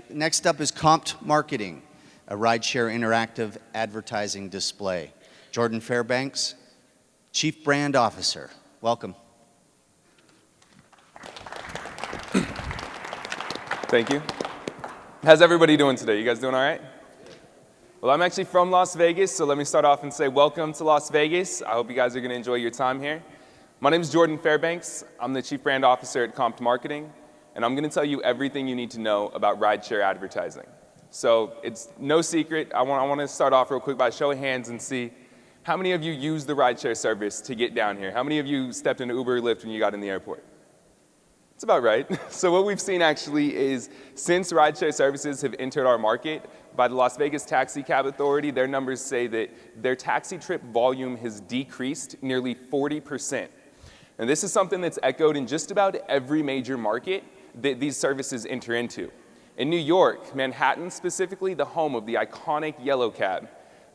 Next up is Compt Marketing, a rideshare interactive advertising display. Jordan Fairbanks, Chief Brand Officer. Welcome. Thank you. How's everybody doing today? You guys doing all right? Well, I'm actually from Las Vegas, so let me start off and say welcome to Las Vegas. I hope you guys are going to enjoy your time here. My name is Jordan Fairbanks. I'm the Chief Brand Officer at Compt Marketing, and I'm going to tell you everything you need to know about rideshare advertising. So it's no secret. I want to start off real quick by show of hands and see how many of you use the rideshare service to get down here. How many of you stepped into Uber or Lyft when you got in the airport? It's about right. So what we've seen actually is since rideshare services have entered our market, by the Las Vegas Taxi Cab Authority, their numbers say that their taxi trip volume has decreased nearly 40%. And this is something that's echoed in just about every major market that these services enter into. In New York, Manhattan specifically, the home of the iconic yellow cab,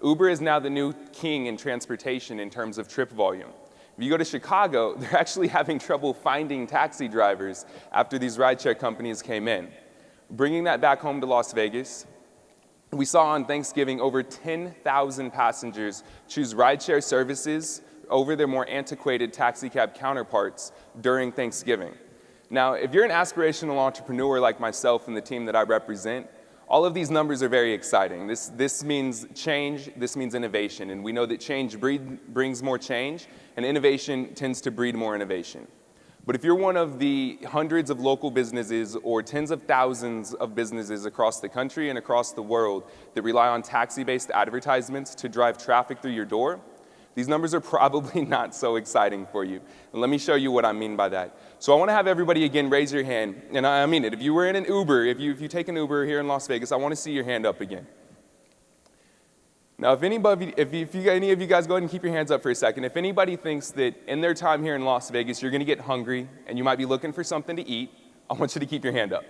Uber is now the new king in transportation in terms of trip volume. If you go to Chicago, they're actually having trouble finding taxi drivers after these rideshare companies came in. Bringing that back home to Las Vegas, we saw on Thanksgiving over 10,000 passengers choose rideshare services over their more antiquated taxi cab counterparts during Thanksgiving. Now, if you're an aspirational entrepreneur like myself and the team that I represent, all of these numbers are very exciting. This means change, this means innovation, and we know that change brings more change, and innovation tends to breed more innovation. But if you're one of the hundreds of local businesses or tens of thousands of businesses across the country and across the world that rely on taxi-based advertisements to drive traffic through your door, these numbers are probably not so exciting for you. And let me show you what I mean by that. So I want to have everybody again raise your hand, and I mean it. If you were in an Uber, if you take an Uber here in Las Vegas, I want to see your hand up again. Now, if any of you guys go ahead and keep your hands up for a second. If anybody thinks that in their time here in Las Vegas, you're going to get hungry and you might be looking for something to eat, I want you to keep your hand up.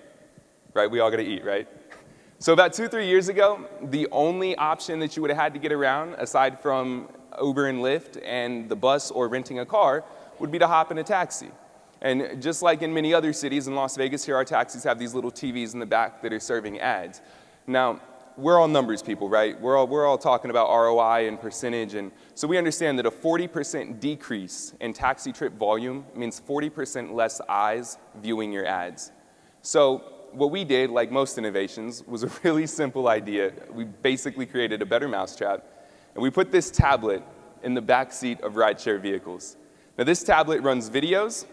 Right? We all got to eat, right? So about 2-3 years ago, the only option that you would have had to get around, aside from Uber and Lyft and the bus or renting a car, would be to hop in a taxi. And just like in many other cities in Las Vegas, here our taxis have these little TVs in the back that are serving ads. Now, we're all numbers people, right? We're all talking about ROI and percentage, and so we understand that a 40% decrease in taxi trip volume means 40% less eyes viewing your ads. So what we did, like most innovations, was a really simple idea. We basically created a better mousetrap, and we put this tablet in the back seat of rideshare vehicles. Now this tablet runs videos,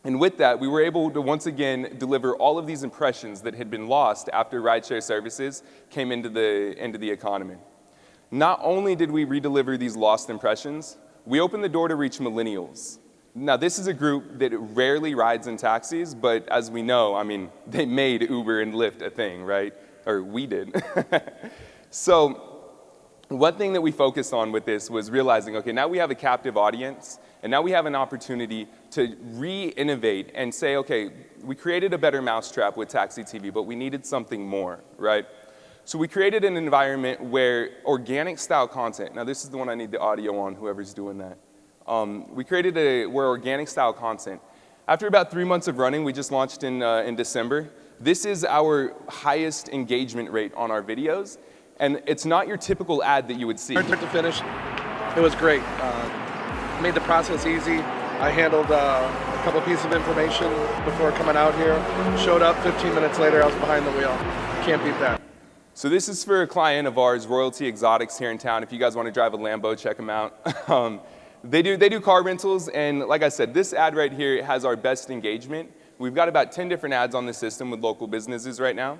and with that, we were able to once again deliver all of these impressions that had been lost after rideshare services came into the economy. Not only did we redeliver these lost impressions, we opened the door to reach millennials. Now this is a group that rarely rides in taxis, but as we know, I mean, they made Uber and Lyft a thing, right? Or we did. So one thing that we focused on with this was realizing, okay, now we have a captive audience, and now we have an opportunity to re-innovate and say, okay, we created a better mousetrap with Taxi TV, but we needed something more, right? So we created an environment where organic style content, now this is the one I need the audio on, whoever's doing that. We created where organic style content. After about 3 months of running, we just launched in December. This is our highest engagement rate on our videos, and it's not your typical ad that you would see. Start to finish, it was great. Made the process easy. I handled a couple pieces of information before coming out here. Showed up 15 minutes later, I was behind the wheel. Can't beat that. So this is for a client of ours, Royalty Exotics here in town. If you guys want to drive a Lambo, check them out. They do car rentals, and like I said, this ad right here has our best engagement. We've got about 10 different ads on the system with local businesses right now.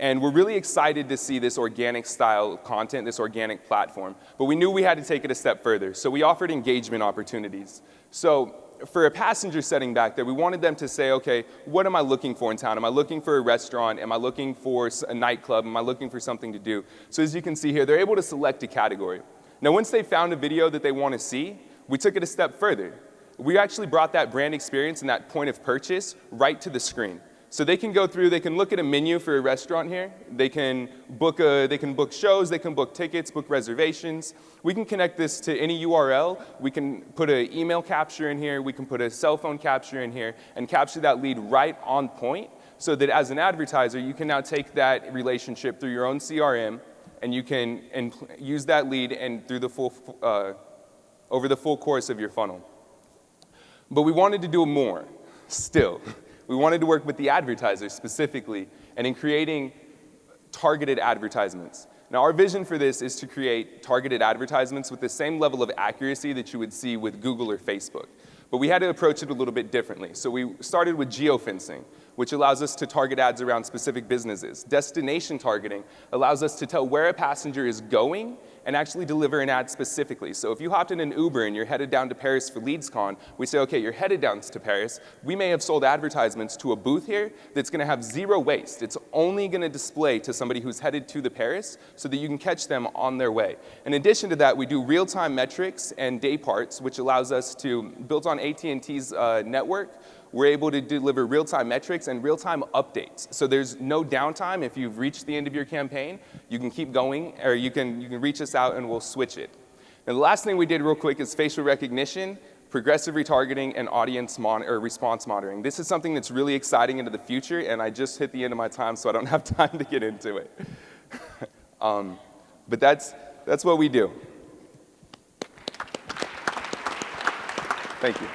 And we're really excited to see this organic style content, this organic platform. But we knew we had to take it a step further. So we offered engagement opportunities. So for a passenger setting back there, we wanted them to say, okay, what am I looking for in town? Am I looking for a restaurant? Am I looking for a nightclub? Am I looking for something to do? So as you can see here, they're able to select a category. Now once they found a video that they want to see, we took it a step further. We actually brought that brand experience and that point of purchase right to the screen. So they can go through, they can look at a menu for a restaurant here. They can book shows, they can book tickets, book reservations. We can connect this to any URL. We can put an email capture in here. We can put a cell phone capture in here and capture that lead right on point so that as an advertiser, you can now take that relationship through your own CRM, and you can use that lead and through the full, over the full course of your funnel. But we wanted to do more still. We wanted to work with the advertisers specifically and in creating targeted advertisements. Now, our vision for this is to create targeted advertisements with the same level of accuracy that you would see with Google or Facebook. But we had to approach it a little bit differently. So we started with geofencing, which allows us to target ads around specific businesses. Destination targeting allows us to tell where a passenger is going and actually deliver an ad specifically. So if you hopped in an Uber and you're headed down to Paris for LeadsCon, we say, okay, you're headed down to Paris. We may have sold advertisements to a booth here that's gonna have zero waste. It's only gonna display to somebody who's headed to the Paris so that you can catch them on their way. In addition to that, we do real-time metrics and day parts, which allows us to, built on AT&T's network, we're able to deliver real-time metrics and real-time updates. So there's no downtime. If you've reached the end of your campaign, you can keep going, or you can reach us out and we'll switch it. And the last thing we did real quick is facial recognition, progressive retargeting, and audience response monitoring. This is something that's really exciting into the future, and I just hit the end of my time, so I don't have time to get into it. But that's what we do. Thank you.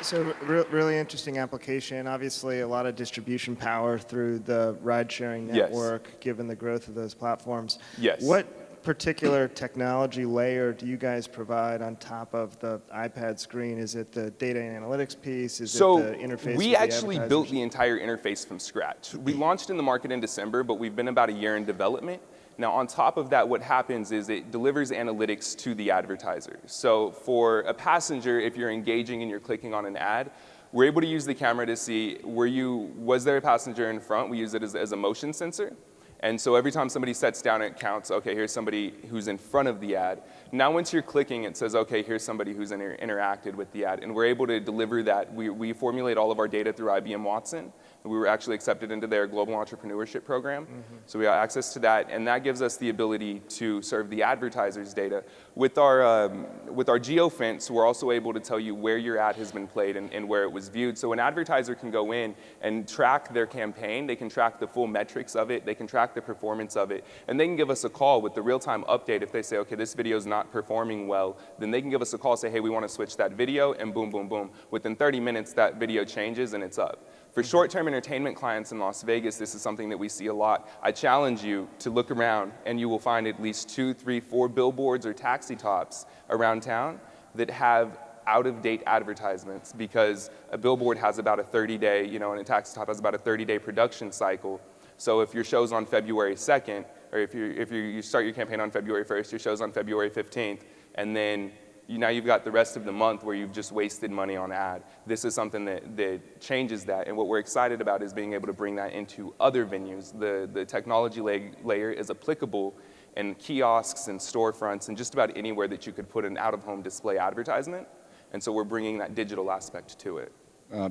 So really interesting application. Obviously, a lot of distribution power through the ride-sharing network, yes, given the growth of those platforms. Yes. What particular technology layer do you guys provide on top of the iPad screen? Is it the data and analytics piece? Is it the interface? We actually built the entire interface from scratch. We launched in the market in December, but we've been about a year in development. Now, on top of that, what happens is it delivers analytics to the advertiser. So for a passenger, if you're engaging and you're clicking on an ad, we're able to use the camera to see, was there a passenger in front? We use it as a motion sensor. And so every time somebody sets down, it counts, okay, here's somebody who's in front of the ad. Now once you're clicking, it says, okay, here's somebody who's interacted with the ad. And we're able to deliver that. We formulate all of our data through IBM Watson. We were actually accepted into their global entrepreneurship program. Mm-hmm. So we have access to that, and that gives us the ability to serve the advertisers' data. With our geofence, we're also able to tell you where your ad has been played and where it was viewed. So an advertiser can go in and track their campaign. They can track the full metrics of it. They can track the performance of it. And they can give us a call with the real-time update. If they say, okay, this video is not performing well, then they can give us a call, say, hey, we want to switch that video, and boom, boom, boom. Within 30 minutes, that video changes and it's up. For short-term entertainment clients in Las Vegas, this is something that we see a lot. I challenge you to look around, and you will find at least 2, 3, 4 billboards or taxi tops around town that have out-of-date advertisements, because a billboard has about a 30-day, and a taxi top has about a 30-day production cycle. So if your show's on February 2nd, or if you start your campaign on February 1st, your show's on February 15th, and then now you've got the rest of the month where you've just wasted money on ad. This is something that changes that, and what we're excited about is being able to bring that into other venues. The technology layer is applicable in kiosks and storefronts and just about anywhere that you could put an out-of-home display advertisement, and so we're bringing that digital aspect to it.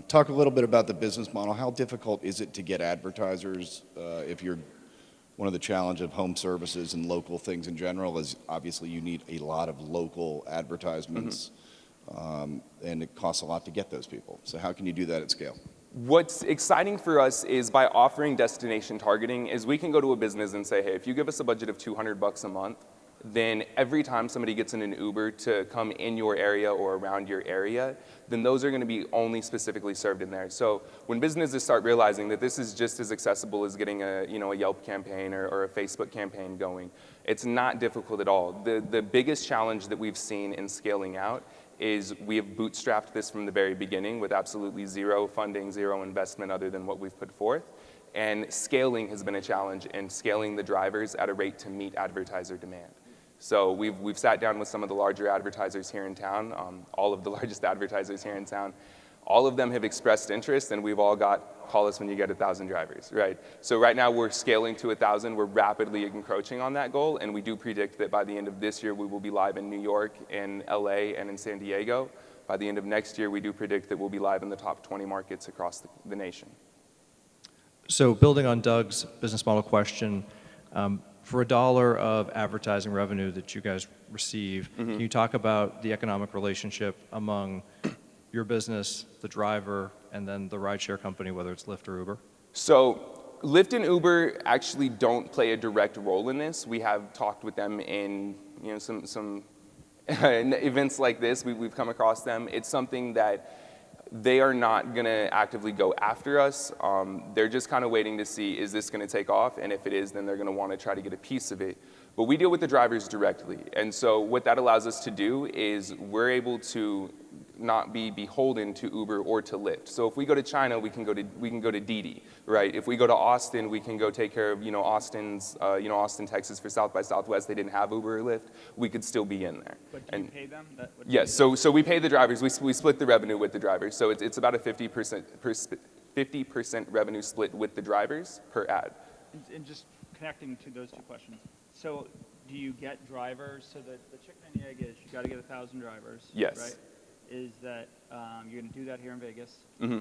Talk a little bit about the business model. How difficult is it to get advertisers if you're one of the challenge of home services and local things in general is obviously you need a lot of local advertisements, and it costs a lot to get those people. So how can you do that at scale? What's exciting for us is by offering destination targeting is we can go to a business and say, hey, if you give us a budget of $200 a month, then every time somebody gets in an Uber to come in your area or around your area, then those are going to be only specifically served in there. So when businesses start realizing that this is just as accessible as getting a Yelp campaign or a Facebook campaign going, it's not difficult at all. The biggest challenge that we've seen in scaling out is we have bootstrapped this from the very beginning with absolutely zero funding, zero investment other than what we've put forth. And scaling has been a challenge, and scaling the drivers at a rate to meet advertiser demand. So we've sat down with some of the larger advertisers here in town, all of the largest advertisers here in town. All of them have expressed interest, and we've all got, call us when you get 1,000 drivers, right? So right now we're scaling to 1,000. We're rapidly encroaching on that goal, and we do predict that by the end of this year, we will be live in New York, in LA, and in San Diego. By the end of next year, we do predict that we'll be live in the top 20 markets across the nation. So building on Doug's business model question, for $1 of advertising revenue that you guys receive, can you talk about the economic relationship among your business, the driver, and then the rideshare company, whether it's Lyft or Uber? So Lyft and Uber actually don't play a direct role in this. We have talked with them in some events like this. We've come across them. It's something that they are not going to actively go after us. They're just kind of waiting to see, is this going to take off? And if it is, then they're going to want to try to get a piece of it. But we deal with the drivers directly. And so what that allows us to do is we're able to not be beholden to Uber or to Lyft. So if we go to China, we can go to Didi, right? If we go to Austin, we can go take care of Austin, Texas for South by Southwest. They didn't have Uber or Lyft. We could still be in there. But do you pay them? Yes. So we pay the drivers. We split the revenue with the drivers. So it's about a 50% revenue split with the drivers per ad. And just connecting to those two questions. So do you get drivers? So the chicken and the egg is you got to get 1,000 drivers. Yes. Right? Is that you're going to do that here in Vegas? Mm-hmm.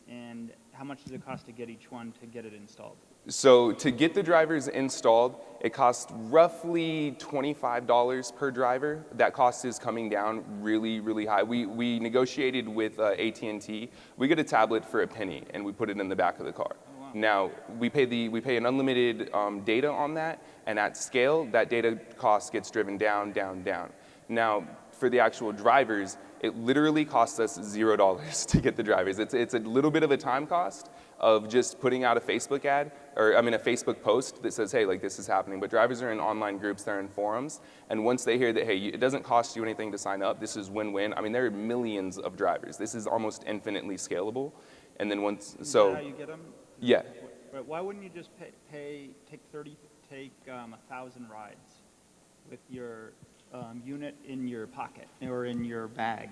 And how much does it cost to get each one to get it installed? So to get the drivers installed, it costs roughly $25 per driver. That cost is coming down really, really high. We negotiated with AT&T. We get a tablet for a penny, and we put it in the back of the car. Oh, wow. Now, we pay an unlimited data on that, and at scale, that data cost gets driven down, down, down. Now, for the actual drivers, it literally costs us $0 to get the drivers. It's a little bit of a time cost of just putting out a Facebook ad, a Facebook post that says, hey, like this is happening. But drivers are in online groups, they're in forums, and once they hear that, hey, it doesn't cost you anything to sign up, this is win-win. I mean, there are millions of drivers. This is almost infinitely scalable. And then once, Is so. that how you get them? Yeah. But why wouldn't you just take 1,000 rides with your unit in your pocket or in your bag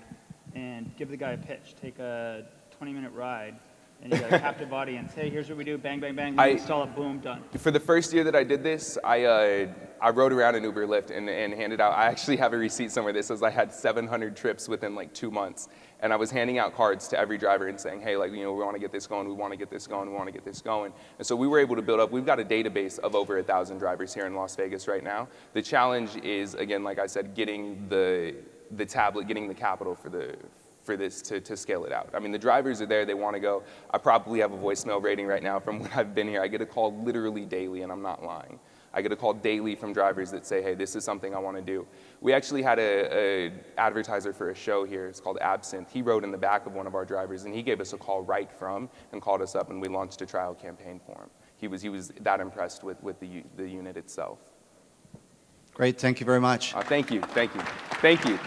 and give the guy a pitch? Take a 20-minute ride and you got a captive audience. Hey, here's what we do. Bang, bang, bang. Install it. Boom, done. For the first year that I did this, I rode around in Uber Lyft and handed out. I actually have a receipt somewhere that says I had 700 trips within like 2 months, and I was handing out cards to every driver and saying, hey, like we want to get this going. We want to get this going. We want to get this going. And so we were able to build up. We've got a database of over 1,000 drivers here in Las Vegas right now. The challenge is, again, like I said, getting the tablet, getting the capital for this to scale it out. I mean, the drivers are there, they want to go. I probably have a voicemail rating right now from when I've been here. I get a call literally daily, and I'm not lying. I get a call daily from drivers that say, hey, this is something I want to do. We actually had a advertiser for a show here. It's called Absinthe. He rode in the back of one of our drivers, and he gave us a call right from and called us up, and we launched a trial campaign for him. He was that impressed with the unit itself. Great, thank you very much. Thank you, thank you, thank you.